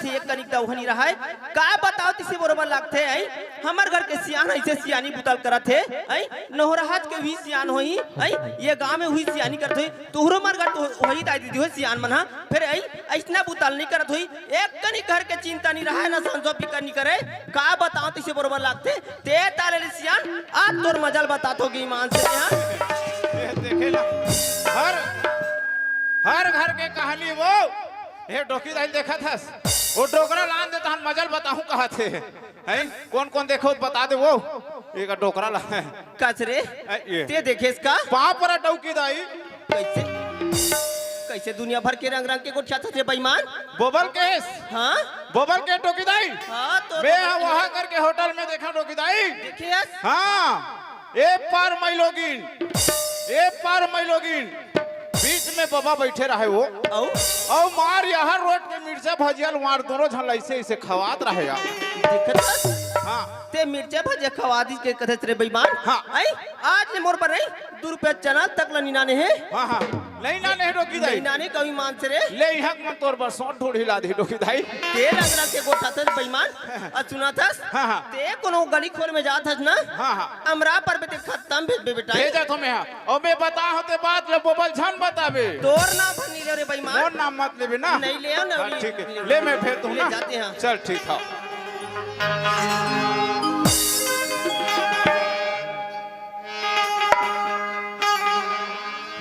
थे एक कनिक दवहनी रहा है का बताओ तिसे बरोबर लागथे आई हमर घर के सियान ऐसे सियानी बुतल करत है आई नोहराज के भी सियान होई आई ये गांव में हुई सियानी करत होई तोहरो मर घर तो वही दाई दीदी हो सियान मन फिर आई ऐसना बुतल नहीं करत होई एक कनिक घर के चिंता नहीं रहा है ना संजो फिकर नहीं करे का बताओ तिसे बरोबर लागथे ते ताले सियान आज तोर मजल बतातो की ईमान से यहां देखे ना हर घर के कहानी वो ये डोकी दाई देखा था वो डोकरा लान दे तहन मजल बताऊं कहा थे हैं कौन कौन देखो बता दे वो एक डोकरा ला कचरे ते देखे इसका पाप पर डोकी दाई कैसे कैसे दुनिया भर के रंग रंग के गोठा थे बेईमान बोबल केस हाँ बोबल के डोकी दाई हाँ तो मैं वहां करके होटल में देखा डोकी दाई देखिए हाँ एक पार मैलोगिन बीच में बाबा बैठे रहे वो और मार यहाँ रोड के मिर्चा भजियल मार दोनों झन ऐसे ऐसे खवात रहे हाँ ते मिर्चा भजिया खवादी के कथे तेरे बेईमान हाँ आई आज ने मोर पर नहीं 2 रुपया चना तक ला निनाने है हाँ हाँ नहीं ना नहीं डोकी दाई निनाने कभी मान से रे ले यहाँ मन तोर पर सौट ढूंढ हिला दी डोकी दाई ते रंग रंग के गोठा थे बेईमान और सुना था हाँ हाँ ते कोनो गली खोर में जात हस ना हाँ हाँ अमरा पर बेटे खत्म भेज बेटा भेजा तो मैं और मैं बता होते बात ले बोबल झन बतावे तोर ना भनी रे बेईमान और नाम मत लेबे ना नहीं ले आओ ना ठीक है ले मैं भेज दूं ना जाते हैं चल ठीक है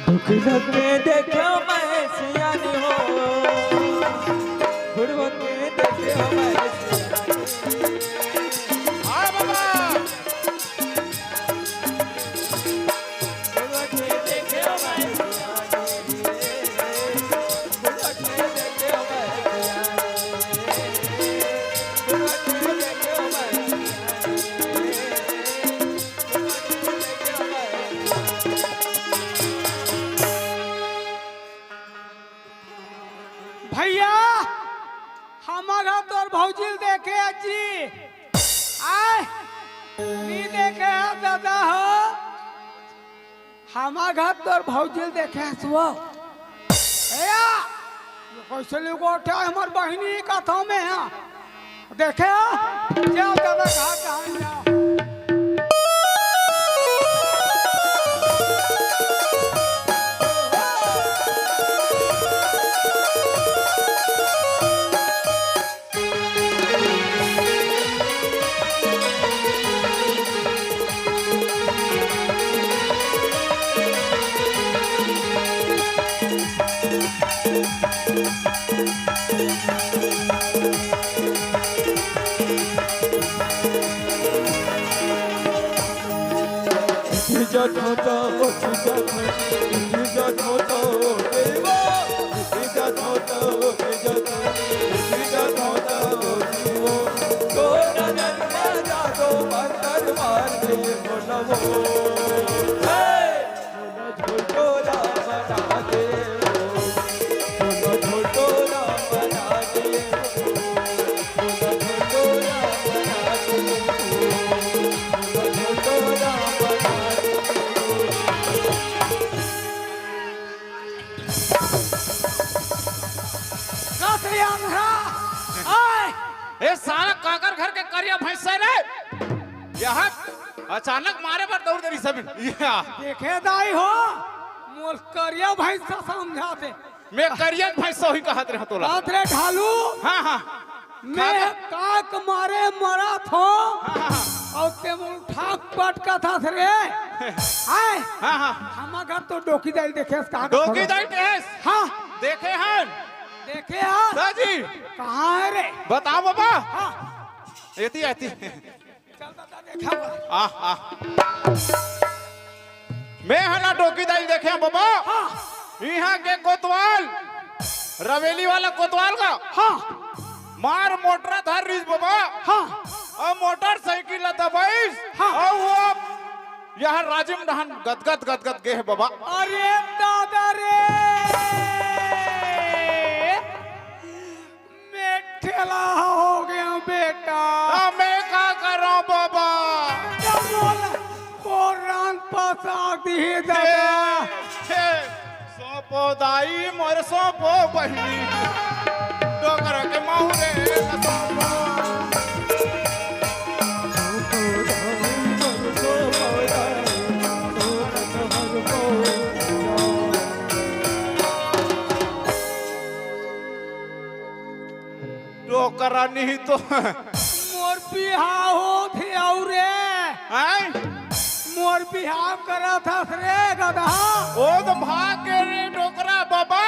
दुख लगे देखो मैं सियानी हो बुढ़वा के देखो मैं हाँ बाबा बुढ़वा के देखो मैं सियानी बुढ़वा के देखो मैं बुढ़वा के देखो मैं भैया हमारा तोर भौजिल देखे अजी आए नहीं देखे है दादा हो हमारा तोर भौजिल देखे सुओ भैया कैसे लोग उठा हमार बहिनी कथों में है देखे जाओ दादा कहाँ जाओ साला काकर घर के करिया भैंस रे यहाँ अचानक मारे पर दौड़ दरी सब देखे दाई हो मोल करिया भाई से समझा दे मैं करिया भैंस ही कहत रहा तोला बात रे ढालू हाँ हाँ मैं काक मारे मरा थो और ते मुल ठाक पटका था रे आए हाँ हाँ हम घर तो डोकी दाई देखे का डोकी दाई टेस हाँ देखे हैं देखे हाँ दादी कहाँ है रे बताओ बाबा हाँ एती आती चल दादा देखा मैं हला डोकी दाई देखे बाबा हाँ यहाँ के कोतवाल रवेली वाला कोतवाल का हाँ मार मोटर था रिज बाबा हाँ और मोटरसाइकिल दबाइस हाँ और वो यहाँ राजिम डहन गदगद गे है बाबा अरे दादा रे मैं ठेला हो गया बेटा मैं क्या कर रहा हूँ बाबा रंग पसा दी दादा सोपो दाई मोर सोपो बहनी कर के माहुरे लसावा टोकरा नहीं तो मोर बिहाव हो थे और रे हैं मोर बिहाव करा था रे गधा ओ तो भाग के रे टोकरा बाबा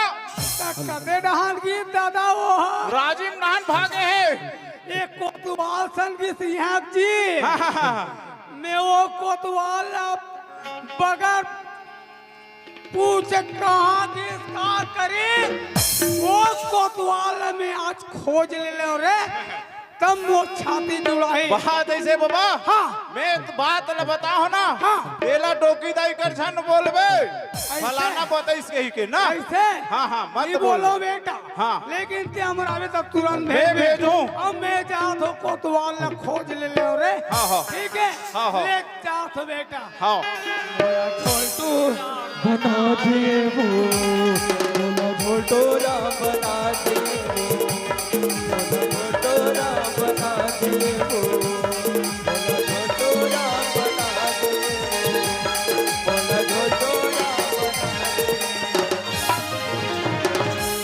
कदे डहान की दादा वो राजीव नाहन भागे है एक कोतवाल सन की सिंह जी मैं वो कोतवाल बगैर पूछ कहाँ किसका करे वो कोतवाल में आज खोज ले लो रे तब वो छाती जुड़ाई बात ऐसे बाबा हाँ। मैं तो बात ल बताओ ना हाँ। तेला टोकी दाई कर छन बोलबे फलाना बता इसके ही के ना ऐसे हाँ हाँ मत नहीं बोलो बेटा हाँ। लेकिन ते हमरा में तब तुरंत मैं भेजूं। अब मैं जा तो कोतवाल न खोज ले लो रे हाँ, हाँ। ठीक है हाँ, हाँ। ले जा तो बेटा हाँ छोटू बना दे वो बोला भोटोरा बना दे वो बोला भोटोरा बना दे वो बोला भोटोरा बना दे बोला भोटोरा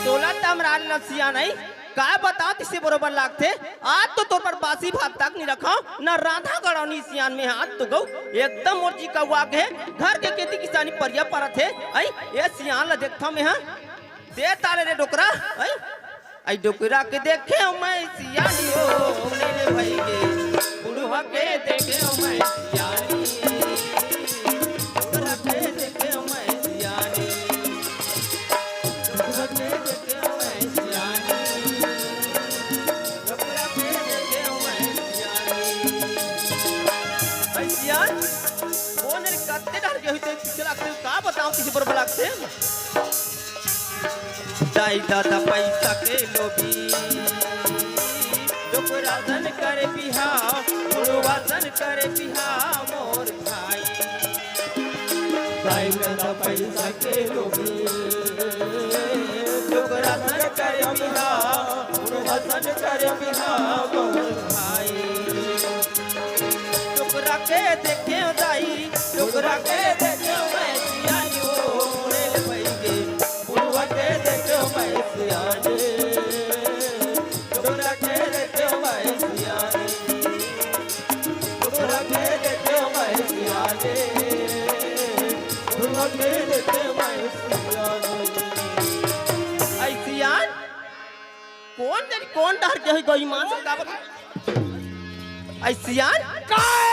तोला तमरान नसिया नहीं का बताओ तिसे बरोबर लागते आज तो तोर पर बासी भात तक नहीं रखा न राधा गड़ौनी सियान में हाथ तो गौ एकदम मोर्ची कौआ के घर के खेती किसानी परिया परत है आई ये सियान ला देखता में हां दे तारे रे डोकरा आई डोकरा के देखे मैं सियानी हो मेरे भाई के बुढ़वा के देखे मैं सियानी डोकरा के देखे मैं सियानी डोकरा के देखे मैं सियानी डोकरा के देखे मैं सियानी भाई सियान कौन रे कत्ते डर के होते पिछला का बताओ किसी पर लगते दाई दादा पैसा के लोभी डोकरा धन करे बिहाव बुढ़वा धन करे बिहाव मोर भाई दाई दादा पैसा के लोभी डोकरा धन करे बिहाव बुढ़वा धन करे बिहाव मोर भाई डोकरा के देखे दाई डोकरा के देखे मैं सियानी हो रे भाई के बुढ़वा के देखे मैं सियानी डोकरा के देखे मैं सियानी डोकरा के देखे मैं सियानी डोकरा के देखे मैं सियानी आई सियान कौन डर के गई मां से का बता आई सियान काय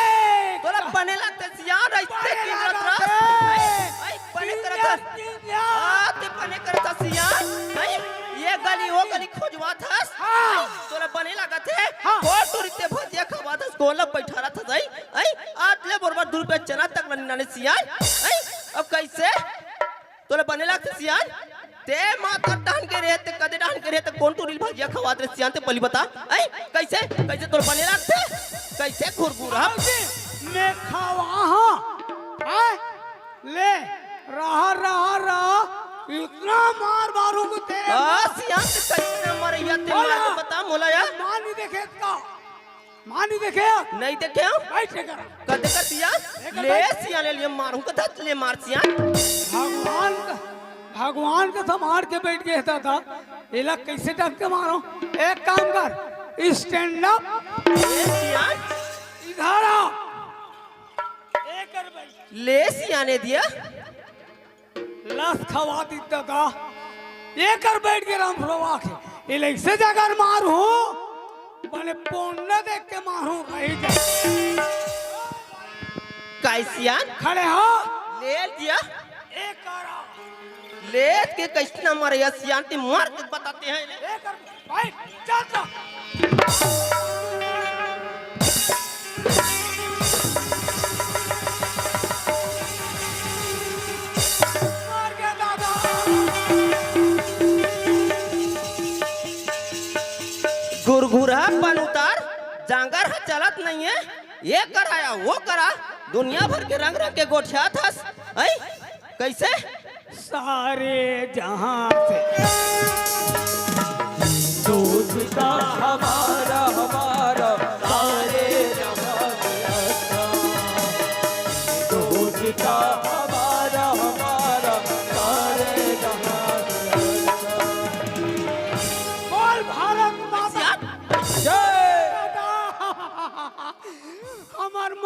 तोरा बने लगते सियान ऐसे की रत आई बने करता ते बने करता सियान आई ये गली वो गली खोजवा था तोरा बने लगत है को टुरते भजिया खवा था कोला बैठा रहा था आई आज ले बरोबर 2 रुपया चना तक नाने सियान आई अब कैसे तोरा बने लगते सियान ते माता डान के रहते कदे डान के रहते कौन टुरिल भजिया खवात रे सियान ते पली बता आई कैसे कैसे तोरा बने लगते कैसे घुरघुरा मैं खावा हाँ ले रहा इतना मार मारूंगा तेरे सियान ते कैसे मरैया ते मला के बता मोला यार मां नहीं देखे इसका मां नहीं देखे नहीं देखे बैठे कर कदे कर सियान ले सियान ले लिए मारूं कदा ले मार सियान भगवान का संभाल के बैठ गया था इला कैसे टक के मारो एक काम कर स्टैंड अप ले सियान इधर आ एक कर बैठ ले सियाने दिया लस खवा दी दादा एक कर बैठ के राम प्रभा के इला ऐसे जगह मारू भले पुण्य देख के मारू रही जा कैसियान खड़े हो ले दिया एक कर ले के कैसे ना मरैया सियान ते मार के बताते हैं एक कर भाई चल मार के दादा गुरगुरा बन उतार जांगर है चलत नहीं है ये कराया वो करा दुनिया भर के रंग रंग के गोठिया था कैसे सारे जहां से दूध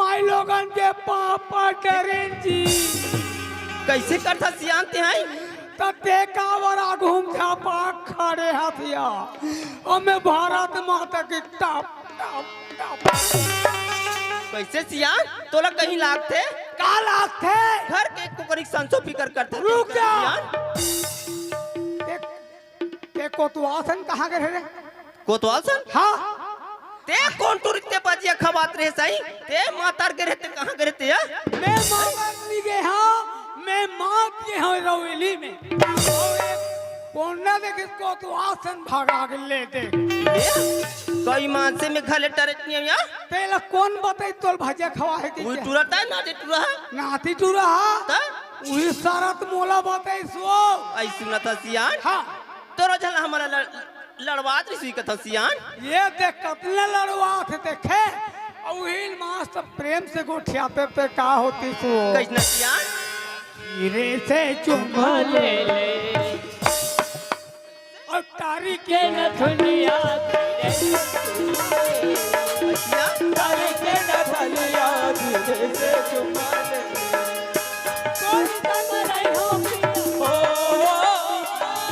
माई लोगन के पापा डरे जी कैसे करता सियान ते हैं तते कावरा घूम छापा खड़े हथिया हमें भारत माता की टप टप टप कैसे सियान तोला कहीं लागते का लागते घर के कुकरी संसो फिकर करता रुक जा। सियान ते कोतवासन कहाँ गए रे कोतवाल सन हाँ ते कौन टूरिते बाजिया खबात रहे सही ते मातार के रहते कहाँ के रहते या मैं मांगनी गए हाँ मैं माँ के हाँ रवेली में और एक कोना देख इसको तो आसन भागा के ले दे कोई मान से में घले टरतनी या तेला कौन बताई तोल भाजिया खवा है वो कि टूरता है ना दे टूरा नाती टूरा ता वही सारा तो मोला बताई सो आई सुना था सियान हाँ तोरा झल हमारा लड़वात रही सुई कथा सियान ये देख कितने लड़वा थे देखे और वही मास्टर प्रेम से गोठियाते पे का होती सो कैसना सियान हीरे से चुम्मा ले ले और तारी के न दुनिया सियान तारे के न भलिया धीरे से चुमा ले कोई संग नहीं हो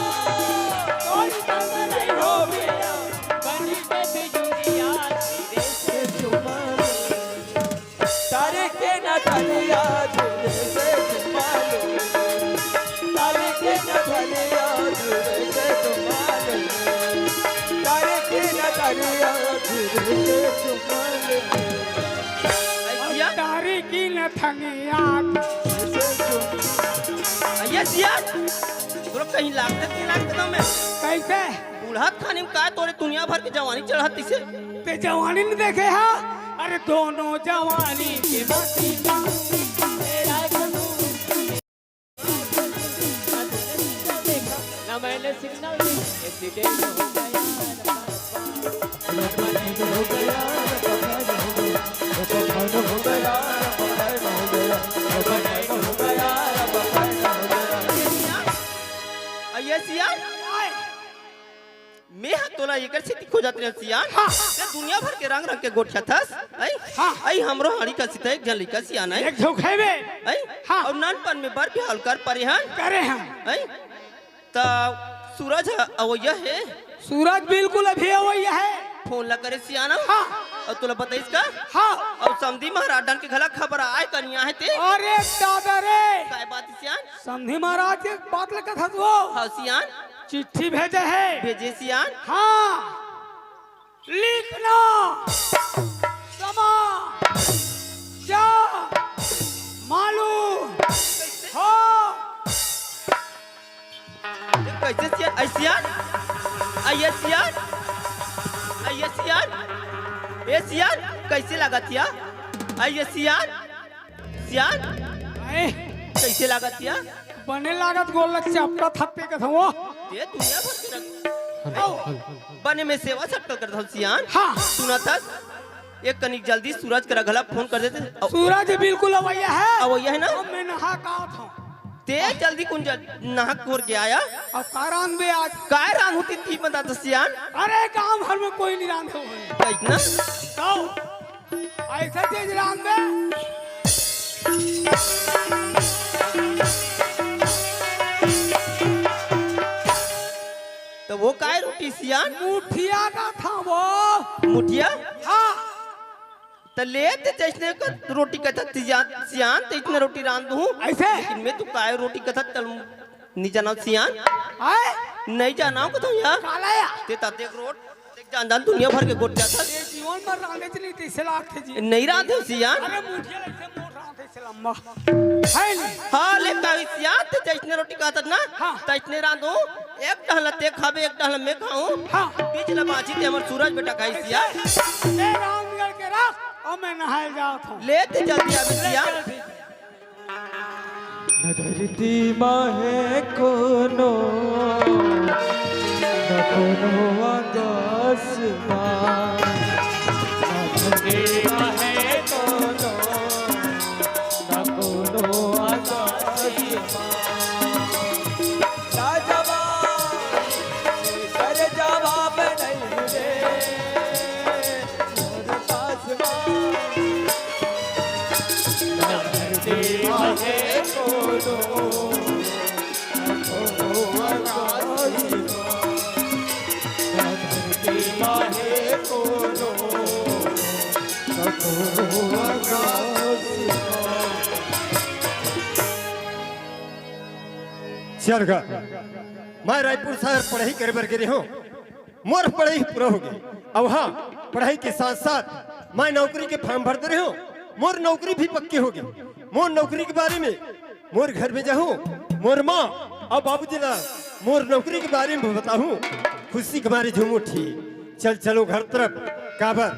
कोई संग नहीं हो गया बनी के बिजुरिया धीरे से चुमा ले तारे के न भलिया धीरे से चुमा ले तारे के न भलिया धीरे से चुमा ले तारे के न भलिया धीरे से चुमा ले सियान तारी की न थनिया ये सियान तोरा कहीं लागते तीन लाख में कैसे बूढ़ा खाने में का तोरे दुनिया भर की जवानी चढ़ती से ते जवानी नहीं देखे हा अरे दोनों जवानी की बाती तेरा कसूर ना मैंने सिग्नल एक्सीडेंट हो ये सियान मैं तोला एकर से खो जाते रह सियान ते दुनिया भर के रंग रंग के गोठिया थस आई आई हमरो हाड़ी का सिता एक जन लइका सियान आई एक झोखेबे आई हाँ। और नानपन में बर भी हल कर परिहन करे हम आई ता सूरज अवैया है सूरज बिल्कुल अभी अवैया है फोन ला करे सियाना हाँ और तोला बताइस का हाँ और समधी महाराज के घला खबर आए कनिया है ते अरे दादा रे काय बात सियान संधि महाराज एक बात लेकर था वो हाँ सियान चिट्ठी भेजे है भेजे सियान हाँ लिखना समा जा मालूम हो कैसे सियान आई सियान आई सियान आई सियान ए सियान कैसे लागत या आई सियान सियान ए, कैसे लागत या बने लागत गोल चपका थप्पे का था वो ये दुनिया भर के रंग बने में सेवा सटकल कर था सियान हाँ सुना था एक कनिक जल्दी सूरज के रगला फोन कर देते सूरज बिल्कुल अवैया है अब ये है ना अब मैं नहा का था ते जल्दी कुंज नाहक खोर के आया अब कारान में आज काय रान होती थी बता तो सियान अरे गांव भर में कोई नहीं रांधे हुए इतना तो ऐसा चीज रांधे तो वो काय रोटी सियान मुठिया का था वो मुठिया हाँ तो ले ते जैसने का रोटी कथा सियान तो इतने रोटी रांध दूं ऐसे लेकिन मैं तो काय रोटी कथा तल नहीं जाना सियान आए नहीं जाना को तो यार कालाया ते ताते रोट देख जान दुनिया भर के गोट जाता ये जीवन में रांधे चली थी सलाख थे जी नहीं रांधे सियान अरे मुठिया ऐसे मोट रांधे से लंबा है नहीं हाँ ले काई सियान ते जैसने रोटी कहता ना हाँ। तो इतने रांधो एक डहला ते खाबे एक डहला मैं खाऊं हाँ बीच ला बाजी ते हमर सूरज बेटा खाई सियान ले रांध करके रख और मैं नहाए जाता हूँ ले ते जल्दी आवे सियान धरती माहे कोनो न कोनो आकाशमान धरती माहे कोनो न कोनो आकाशमान कर जवाब नहीं दे मोर पास चल गा मैं रायपुर शहर पढ़ाई करे बर गिरी हूँ। मोर पढ़ाई पूरा हो गई। अब हाँ पढ़ाई के साथ साथ मैं नौकरी के फॉर्म भर दे रही हूँ। मोर नौकरी भी पक्की हो गई। मोर नौकरी के बारे में मोर घर में जाऊँ मोर माँ और बाबूजी ना मोर नौकरी के बारे में बताऊँ। खुशी हमारी झूम उठी। चल चलो घर तरफ काबर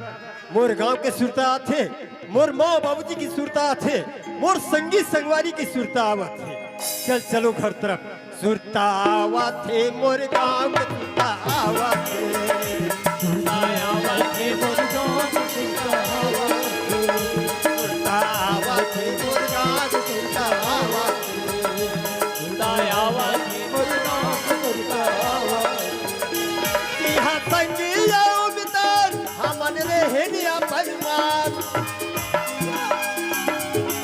मोर गांव के सुरता आथे, मोर माँ बाबूजी की सुरता आथे, मोर संगी संगवारी की सुरता आवत है। चल चलो घर तरफ सुरता आवत है मोर गांव के सुरता आवत है। सुरता आवत है मोर गांव के सुरता आवत है। सुरता आवत है मोर गांव के सुरता आवत है। सुरता आवत है मोर गांव के सुरता आवत है। इहा संगी आओ मितान हमन रे हेनिया परिवार।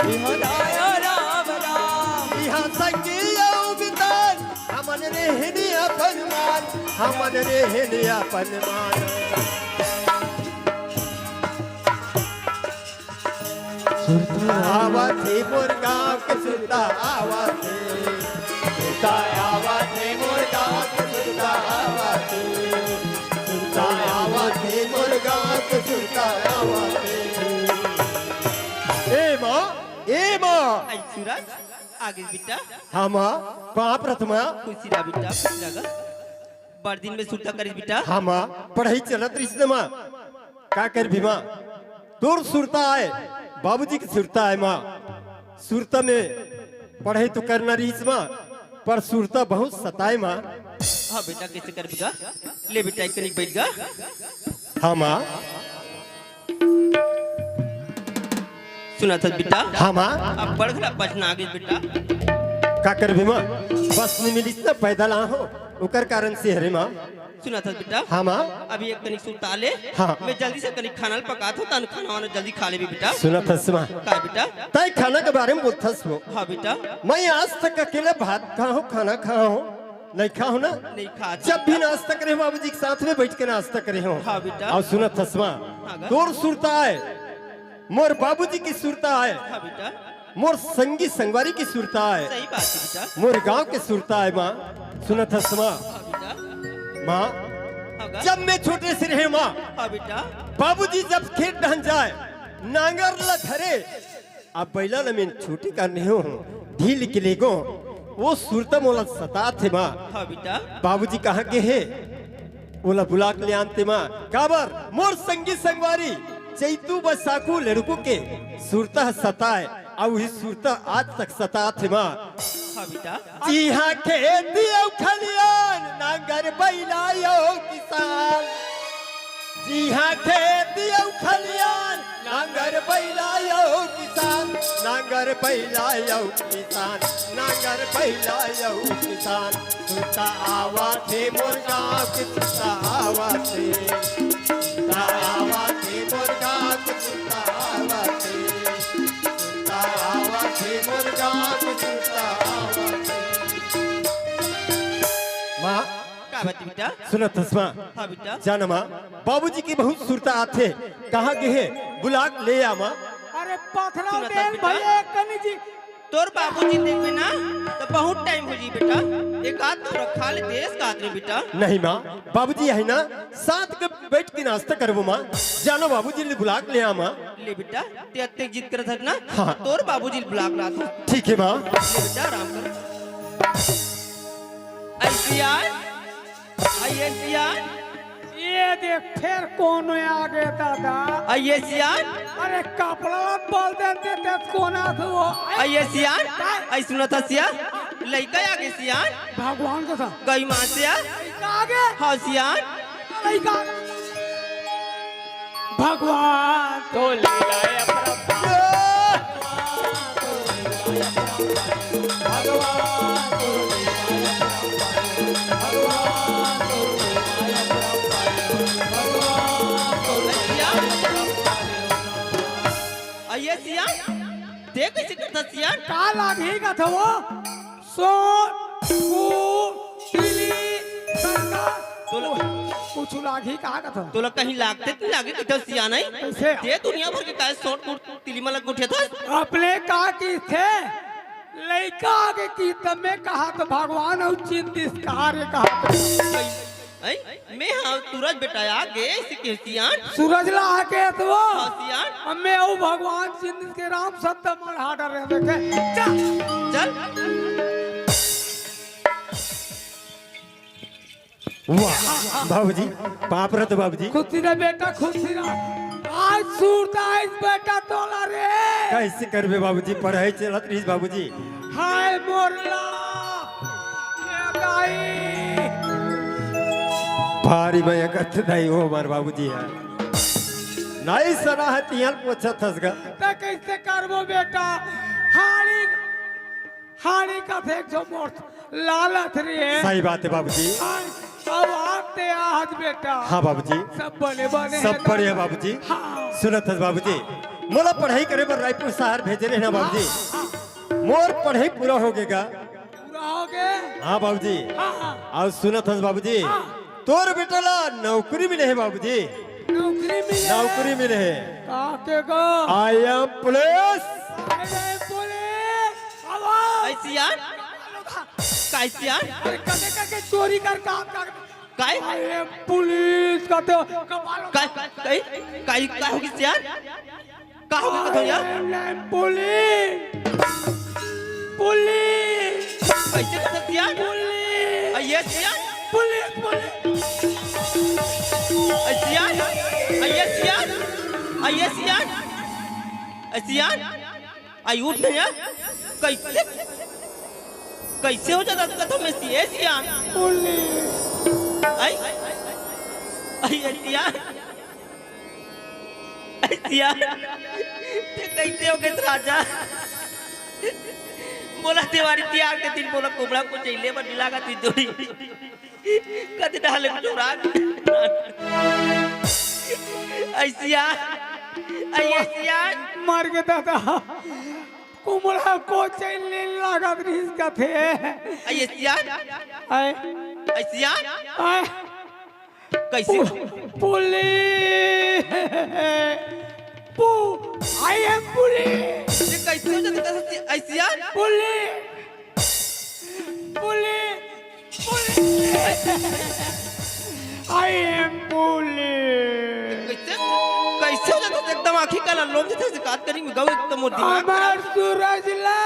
इहा दाया राम राम इहा संगी आओ मितान हमन रे हेनिया परिवार। हमन रे हेनिया परिवार। सुरता आवत है मोर गांव के सुरता आवत है। सुरता आवत है मोर गांव के सुरता आवत है। सुरता आवत है मोर गांव के सुरता आवत है। ए माँ आई सूरज आगे बेटा। हाँ माँ कहाँ प्रथमा। खुशी रहा बेटा, खुशी रहा। बड़ दिन में सुरता करिस बेटा। हाँ माँ पढ़ाई चलत रही माँ का कर भी माँ दूर सुरता आए बाबूजी की सुरता है माँ। सुरता में पढ़ाई तो करना रही माँ पर सुरता बहुत सताए माँ। हाँ बेटा कैसे कर बेगा। ले बेटा एक कनिक बैठ गा। हाँ माँ। सुना था बेटा। हाँ माँ अब बढ़ गया बचना आगे बेटा। का कर भी माँ बस नहीं मिली ना पैदल आ हो उकर कारण से हरे माँ। सुना था बेटा। हाँ माँ अभी एक कनिक सुरता ले। हाँ। मैं जल्दी से कनिक खाना पका दो तन खाना वाना जल्दी खा ले भी बेटा। सुना था सुमा का बेटा। तय खाना के बारे में बोलता वो। हाँ बेटा। मैं आज तक अकेले भात खा हूँ खाना खा हूँ नहीं खा हूँ ना। नहीं खा। जब भी नाश्ता करे बाबूजी के साथ में बैठ के नाश्ता करे हूँ। हाँ बेटा। और सुना था सुमा गा। दूर सुरता है मोर बाबूजी की सुरता है। हाँ बेटा। मोर संगी संगवारी की सुरता है। सही बात है बेटा। मोर गांव के सुरता है माँ। सुना था सुमा हाँ बेटा। माँ हाँ गा। जब मैं छोटे से रहे माँ हाँ बेटा। बाबूजी जब खेत ढहन जाए नांगर ला धरे अब बैला न मैं छुट्टी करने हो ढील के लेगो वो सुरता मोला सता थे माँ। हाँ बेटा। बाबूजी कहाँ के है ओला बुला के ले आनते माँ। काबर मोर संगी संगवारी चैतू बसाकू लड़को के सुरता सताए और वही सुरता आज तक सता थे माँ। हाँ बेटा। यहाँ खेती खलियान नांगर बैलायो किसान। यहाँ खेती खलियान नांगर बैलायो किसान। नांगर बैलायो किसान। नांगर बैलायो किसान। सुरता आवा थे मोर गाँव के सुरता आवा थे। सुरता आवा थे मोर गाँव के सुरता आवा थे। सुरता आवा थे मोर गाँव के सुरता आवा थे। माँ का बात बेटा। सुना तस्मा हाँ बेटा। जाना माँ बाबूजी की बहुत सुरता आते कहाँ गए बुला ले आ माँ। अरे पथरा सुना था देन बेटा। भैया कनी जी तोर बाबूजी देखबे ना तो बहुत टाइम हो जी बेटा। एक आध तो रखा ले देश का आदमी बेटा। नहीं माँ बाबूजी है ना साथ के बैठ के नाश्ता करबो माँ। जानो बाबूजी ने बुला के ले आ माँ। ले बेटा ते अत्ते जिद करत है ना। हाँ। तोर बाबूजी बुला के ला दो। ठीक है माँ। ले बेटा आराम कर। ऐसियान ऐसियान ये देख फिर कौन आ गए दादा। ऐसियान अरे कपड़ा बोल देते ते कौन आ तो वो ऐसियान ऐ सुना था सिया लइका आगे सियान भगवान को था गई मां से आगे हाँ सियान लइका भगवान तो लीलाए प्रभु ये सियान देख कैसे करता सियान। का लागी का था वो सोन कू तिली सरका दोनों कुछ लागी कहा का था तोला कहीं लागते कि लागे कि तो सियान है कैसे? ये दुनिया भर के काय शॉर्ट कुट तिली मलक गुठे था अपने कहा की थे लड़का आगे की तब मैं कहा तो भगवान और चिन्ह कार्य कहा ऐ मैं हां सूरज बेटा आगे इसे के सियान सूरज ला के तो हाँ, सियान अब मैं और भगवान चिन्ह के राम सत्य मढ़ा डर रहे देखे चल वाह बाबूजी बाप रे तो बाबूजी खुशी रे बेटा खुशी रे आज सूरदास बेटा तोला रे कैसे करबे बाबूजी पढ़ाई चलत रही बाबूजी हाय मोरला ये गाई भारी मैं करत नहीं हो हमार बाबूजी है नहीं सना है तियाल पोछत हसगा तो कैसे करबो बेटा हाड़ी हाड़ी का थे जो मोर्च लालत रे सही बात है बाबूजी अब आते आज बेटा हाँ बाबूजी सब बने बने सब बढ़िया बाबूजी हाँ। सुनत हस बाबूजी मोला पढ़ाई करे बर रायपुर शहर भेजे रहे ना बाबूजी मोर पढ़ाई पूरा हो गएगा पूरा हो गए हाँ बाबूजी हाँ और सुनत हस बाबूजी तोर बेटला नौकरी मिले है बाबूजी नौकरी मिले नौकरी मिले है काके गो आई एम पुलिस अरे पुलिस आवाज ऐ सियान काय सियान अरे कदे करके चोरी कर काम कर काय अरे पुलिस का तो कमाल काय काय काय काय होगी सियान का होगी कथोया पुलिस पुलिस कैसे कर सियान पुलिस ऐ ये सियान पुलिस पुलिस ऐ सियान ऐ ये सियान ऐ ये सियान ऐ सियान आई उठ गया कैसे कैसे हो जाता कथो में सियान पुलिस आई आई सियान आई सियान ते कैसे हो गए राजा बोला तिवारी त्याग के दिन बोला कोबड़ा को चैले पर लगा ती जोड़ी कद डाले को चोरा आई सियान मार के दादा कुमड़ा को चलने लगा रिस का थे आई सियान आए आई सियान आए कैसे police Pu I am police ये कैसे हो जाता कैसे आई सियान police police police I am police कैसे कैसे हो जाता एकदम आंखी काला लोग जैसे से बात करेंगे गाँव एकदम वो दिमाग अमर सूरजला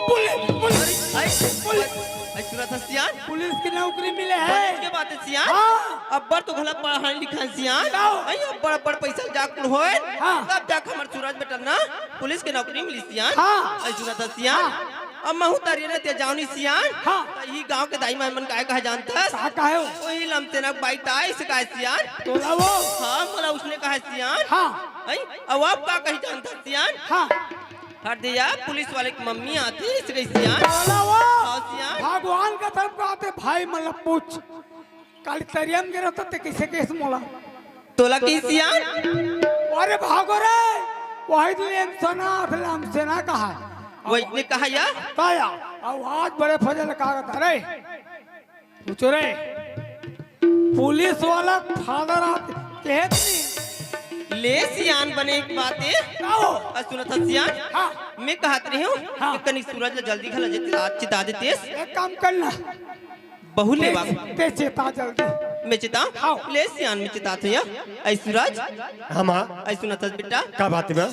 पुलिस पुलिस आई पुलिस आई सूरत सियान पुलिस की नौकरी मिले पुलिस है के बात है सियान हाँ। अब्बर तो गलत पढ़ाई लिखाई सियान जाओ। आई बड़ा बड़ा पैसा जाकुल होए हाँ। तब जाकर हमार सूरज बेटा ना पुलिस के नौकरी मिली सियान हाँ। आई सूरत सियान अब महू तारी ने ते जावनी सियान हाँ। तो ये गांव के दाई मन काहे कहा जानता कहा काहे हो वही लमते ना बाइट आई से कहा सियान तोला वो हाँ बोला उसने कहा सियान हाँ आई अब आप का कही जानता सियान हाँ हट दिया पुलिस वाले की मम्मी आती इस गई सियान तोला वो हाँ सियान भगवान का तरफ आते भाई मतलब पूछ कल तरियम गिरो तो ते किसे केस मोला तोला की सियान अरे भागो रे वही लेम सना अथलम सेना कहा वो इतने कहा या ताया आवाज बड़े फजल कागज अरे पूछो रे पुलिस वाला फादर आते कहत नहीं ले सियान बने एक बात है आओ सुना था सियान हाँ मैं कहत रही हूँ हाँ। कि कनी सूरज जल्दी खला जेते आज चिता देते एक काम करना बहु ले ते चेता जल्दी मैं चिता हाँ। ले सियान में चिता थे या ऐ सूरज हम ऐ सुना था बेटा का बात में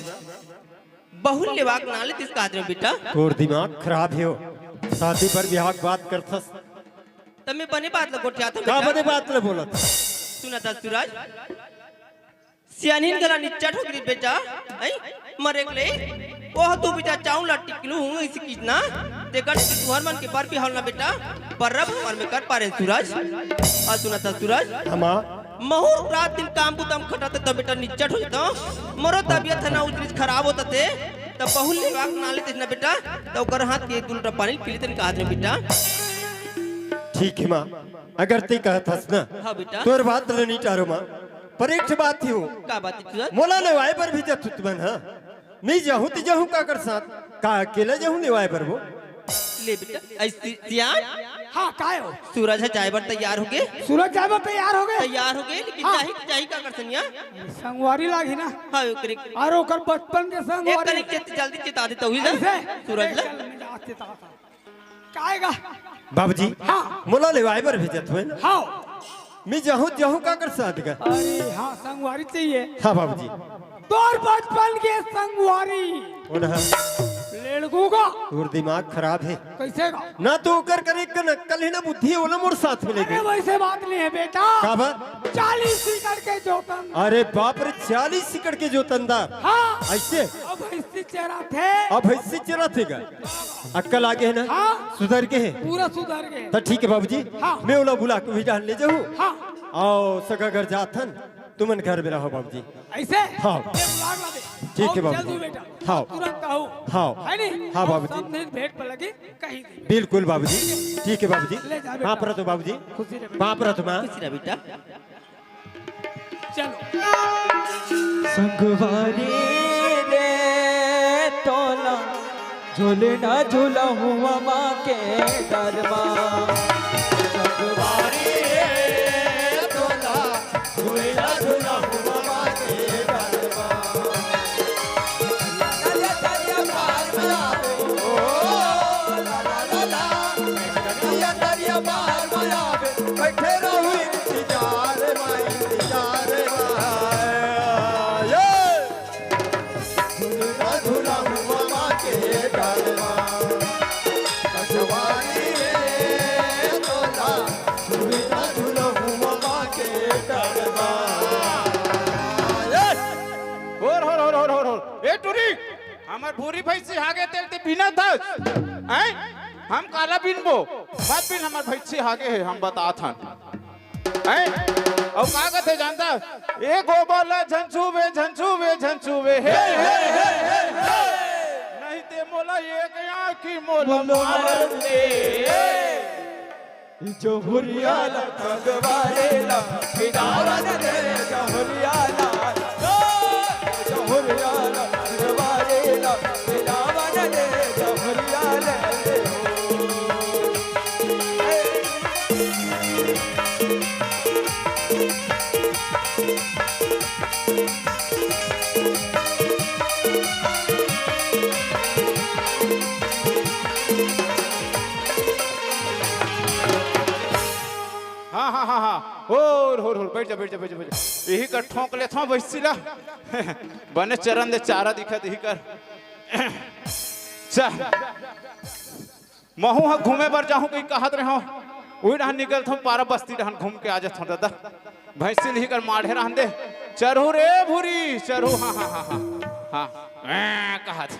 बहु लेवाक नाले तिस कहत रहे बेटा तोर दिमाग खराब है शादी पर ब्याह की बात करथस तमे बने बात लगोठ्या था का बेटा बने बात ले बोलत सुना था सूरज सियानीन गला नीचा ठोकरी बेटा ऐ मरे ले ओह तू बेटा चाऊ लट्टी किलो हूं इसी कितना ते कर तुहर मन के पर भी हल ना बेटा बर्रब हमार में कर पारे सूरज आ सुना था सूरज हम महूर रात दिन काम बुतम खटाते तब बेटा निचट हो जाता मरो तबियत है ना उतनी खराब होता थे तब बहुल लेवाक ना लेते ना बेटा तो ओकर हाथ के एक गुलटा पानी पी लेते का आदमी बेटा ठीक है माँ अगर ते कहथस ना हाँ बेटा तोर बात ले नहीं टारो माँ पर एक ठे बात ही हो का बात है सूरज मोला लेवाए पर भी जब तुतमन हाँ नहीं जाहूँ तो जाहूँ का कर साथ का अकेले जाहूँ लेवाए पर वो ले बेटा ऐ सियान हाँ काय हो सूरज है जाए बर तैयार हो गए सूरज जाबो तैयार हो गए तैयार हो गए लेकिन हाँ। चाही का करसनिया संगवारी लागी ना हाँ ओकरे और ओकर बचपन के एक संगवारी तरीक के जल्दी चिता देता हुई ऐसे? सूरज ला चल, मैं जाते ताता। काएगा बाबूजी हाँ। मोला लेवाई बर भेजत हुए ना हाँ मैं जहूँ जहूँ का कर साथ का अरे हाँ संगवारी चाहिए हाँ बाबूजी तोर बचपन के संगवारी उन्हें लड़कों का तोर दिमाग खराब है कैसे का ना तो कर करे का नक्कल है ना बुद्धि है ओला मोर साथ में अरे लेके वैसे बात नहीं है बेटा का बात 40 सीकर के जोतन अरे बाप रे 40 सिकड़ के जो तंदार हाँ ऐसे अब ऐसे चेहरा थे अब ऐसे चला थे का अक्कल आगे है ना हाँ। सुधर के है पूरा सुधर गए तो ठीक है बाबूजी हाँ। मैं ओला बुला के भी डाल ले जाऊँ हाँ आओ सगा घर जाथन तुमन घर में रहो बाबूजी ऐसे हाँ। ये बुला ला दे ठीक है और बाबू। चल तू बेटा हाँ। तुरंत आओ हाँ। है नहीं हाँ और बाबूजी। सब नहीं भेंट पर लगी कहीं नहीं बिल्कुल बाबूजी ठीक है बाबूजी ले जा बेटा। वहाँ पर तो बाबूजी खुशी रहे वहाँ पर तो माँ कुछ ना बेटा चलो संगवारी रे तोला झूलना झूला हुआ माँ के दरमा संगवारी रे तोला झूलना झूला हुआ माँ के दरमा नया दरिया पार में आवे ओ ला ला ला ला नया दरिया पार में आवे बैठे रहो इंतजार में इंतजार झूला झूला हुआ माँ के डरमा कछवारी रे तोला झूला झूला हुआ माँ के डरमा हो ए टुरी हमर भूरी भैंसी आगे तेल ते बिना दस हैं हम काला बिनबो मत बिन हमर भैंसी आगे है हम बतात हन हैं अब का कहते जानता ए गोबला झंझुवे हे नहीं ते मोला एक आंखी मोला मार दे जो हुरियाला भगवारेला खिदावन दे जो हुरियाला जो हुरियाला भगवारेला खिदावन दे जो हुरियाला हाँ और बैठ जा यही कर ठोक ले था बैसिला बने चरण दे चारा दिखत यही कर चल महू हा घूमे बर जाहूं कहीं कहत रहो ओई रहन निकल थम पारा बस्ती रहन घूम के आ जात हूं दादा भैंसी लिही कर माढ़े रहन दे चरहू रे भूरी चरहू हाँ कहत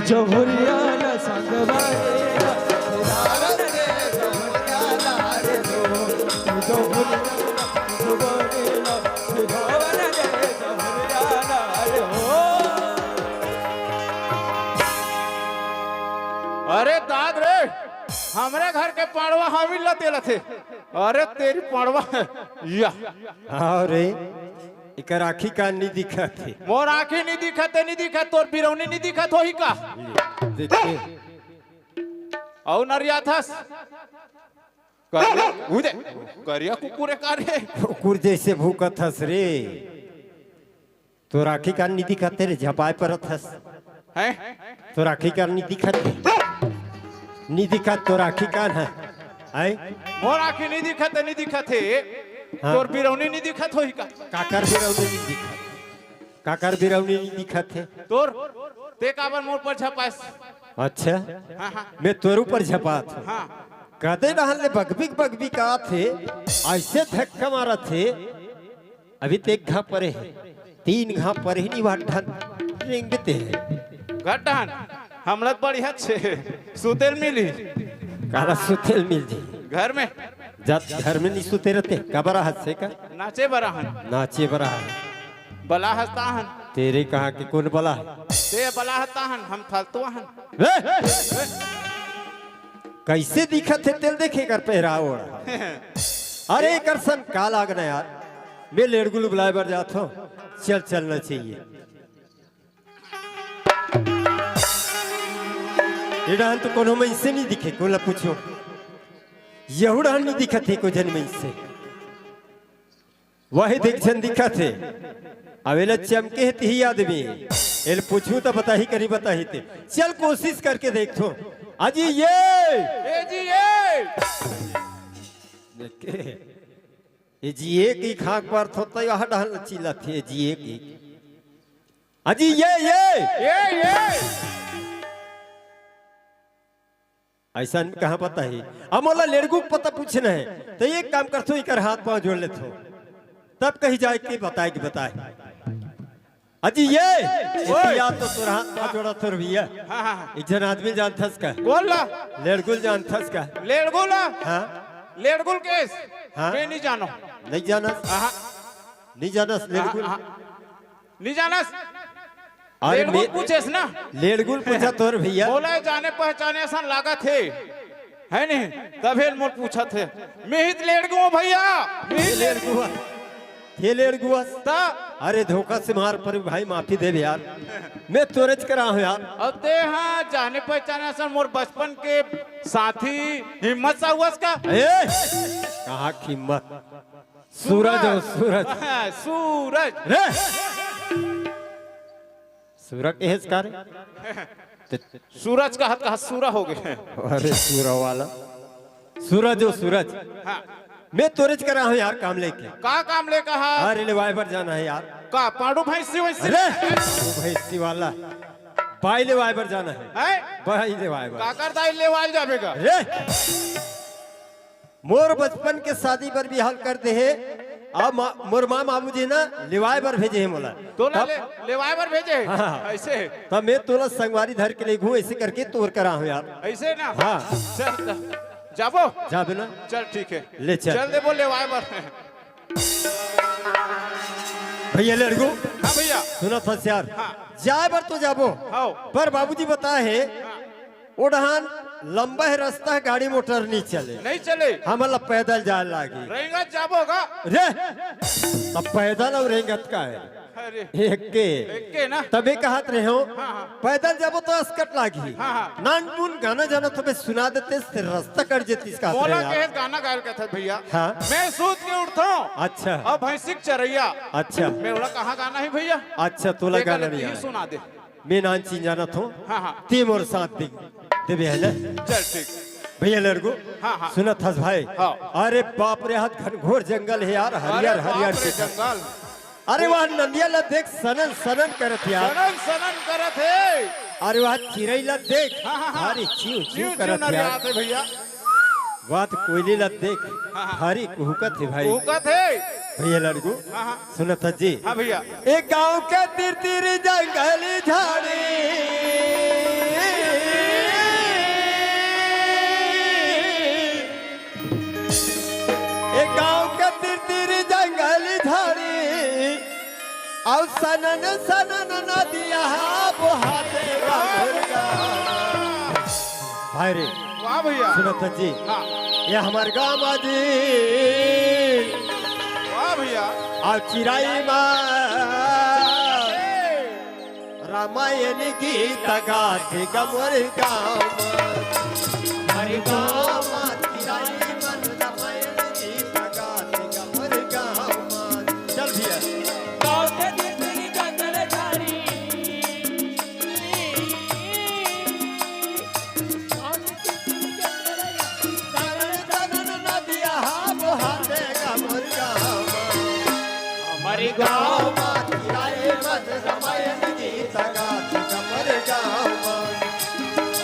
जो हुरियाला संगवारेला खिदावन दे जो हुरियाला रे जो हुरियाला संगवारेला खिदावन दे जो हुरियाला रे हो अरे दाद रे हमरे घर के पाड़वा हम ही लते अरे तेरी पाड़वा या अरे एक राखी का नहीं दिखा थे मोर आंखें नहीं दिखत तोर बिरौनी नहीं दिखत होही का देखिए औ नरिया थस करिया कुकुरे कार्य कुकुर जैसे भूखत हस रे तो राखी का नहीं दिखा तेरे झपाए पर हस हैं तो राखी का नहीं दिखा नहीं दिखा तो राखी का है आई मोर आंखें नहीं दिखत है हाँ। तोर बिरौनी नहीं दिखत होही का काकर बिरौनी नहीं दिखा काकर बिरौनी नहीं दिखा थे तोर ते काबर मोर पर झपास अच्छा हाँ मैं तोर ऊपर झपा था हाँ कदे रहन ले बगबिक का थे ऐसे धक्का मारा थे अभी ते एक घा परे है 3 घा परे ही नहीं वाढन रेंगते हैं घटन हमला बढ़िया छे सुतेल मिली काला सुतेल मिल जी घर में जब घर में नहीं सुते रहते कबरा हाथ से का नाचे बराहन नाचे बरा है बला हस्ता हन तेरे कहा कि कौन बला है ते बला हस्ता हन हम थलतो हन कैसे दिखा थे तेल देखे कर पहराव अरे करसन का लागना यार मैं लेड़गुल बुलाए बर जाता हूँ चल चलना चाहिए इड़ान तो कोनो में इससे नहीं दिखे कोला पूछो यहुड़ान नहीं दिखा थे को जन में इससे वही देख जन दिखा थे अवेला चमके थे ही आदमी एल पूछूं तो बता ही करी बता ही थे चल कोशिश करके देखो अजी ए जी ये जी एक ही खाक पर होता है डाल चिल्ला थे जी एक ही अजी ये ऐसा कहाँ पता है अब मोला लेड़गू को पता पूछना है तो एक काम करते हो इकर हाथ पांव जोड़ लेते हो तब कहीं जाए कि बताए अजी ये याद तो तोर हाथ पांव जोड़ा थोर भैया एक जन आदमी जानथस का बोल ला लेड़गुल जानथस का लेड़गुल हाँ लेड़गुल केस हाँ? मैं नहीं जानो नहीं जानस नहीं जानस लेड़गुल नहीं जानस अरे लेड़गुल पूछेस ना लेड़गुल पूछा तोर भैया बोला जाने पहचाने ऐसा लगा थे है नहीं तभी मोल पूछा थे मिहित लेड़गु भैया मिहित लेड़गुआ ये लेड़गुआ ता अरे धोखा से मार पर भाई माफी दे यार मैं तोरज करा हूँ यार अब ते हाँ जाने पहचाने ऐसा मोर बचपन के साथी हिम्मत सा हुआ का कहा कीमत सूरज हो सूरज सूरज रे सूरज के हेस कार्य सूरज का हाथ सूरा हो गए अरे सूरा वाला सूरज हो सूरज हाँ मैं तोरज करा हूँ यार काम लेके का काम ले कहा अरे लेवाई पर जाना है यार का पाड़ू भैंसी वैसी अरे भैंसी वाला बाई लेवाई पर जाना है बाई लेवाई पर काकर दाई लेवाल जाबेगा रे मोर बचपन के शादी पर भी हाल कर दे है अब मोर माँ मामू जी ना लिवाई पर भेजे है मोला तो लेवाए पर भेजे हाँ। ऐसे तब मैं तोला संगवारी धर के ले घूँ ऐसे करके तोर करा हूँ यार ऐसे ना हाँ चल जाबो जा बिना चल ठीक है ले चल दे बोल लेवाए पर भैया लड़को हाँ भैया सुना था यार हाँ। जाए पर तो जाबो हाँ। पर बाबूजी बताए है उड़ान लंबा है रास्ता है गाड़ी मोटर नहीं चले नहीं चले हमारा पैदल जाए लागी रहेगा जाबोगा रे अब पैदल और रेंगत का है अरे एक के ना तबे कहत रहे हो हाँ। पैदल जाबो तो अस्कट लागी हाँ। नान टून गाना जाना तो मैं सुना देते से रास्ता कट जेती इसका बोला के गाना गायल का था भैया हाँ। मैं सूत के उठता हूँ अच्छा अब भैंसिक चरैया अच्छा मैं बोला कहाँ गाना है भैया अच्छा तोला गाना नहीं ही आया सुना दे मैं नान चीन जाना था हाँ हाँ तीन और सात दिन देवे है ना चल ठीक भैया लड़को हाँ हाँ सुना था भाई हाँ। अरे बाप रे हाथ घनघोर जंगल है यार हरियर अरे हरियर बाप रे के जंगल अरे वह नंदिया ला देख सनन सनन करत यार सनन सनन करत है अरे वह चिरई ला देख हाँ, हाँ, हाँ। हरी चिव जीव चिव जीव करत नरियात यार है भैया बात कोयली ला देख हाँ, हाँ। हरी कुहकत है भाई भूकत है भैया लड़को हाँ हाँ सुनत जी हाँ भैया एक गांव के तिर तिर जंगल झाड़ी एक गांव के तिर तिर जंगल झाड़ी और सनन सनन नदिया बहाते भाई रे वाह भैया सुनत जी हाँ ये हमार गाँव जी वाह भैया और चिराई रामायण गीत गाथे गमर गाँव हमारे गाँव चिराई मन रामायण गीत गाथे गमर गाँव चल भैया गाँव के दिल जंगल झाड़ी सनन नदिया बहाते गमर गाँव हमारे गाँव चिराई मन रामायण गीत गाथे गमर गाँव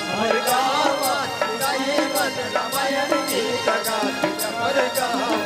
हमारे गाँव चिराई मन रामायण गीत गाथे गमर गाँव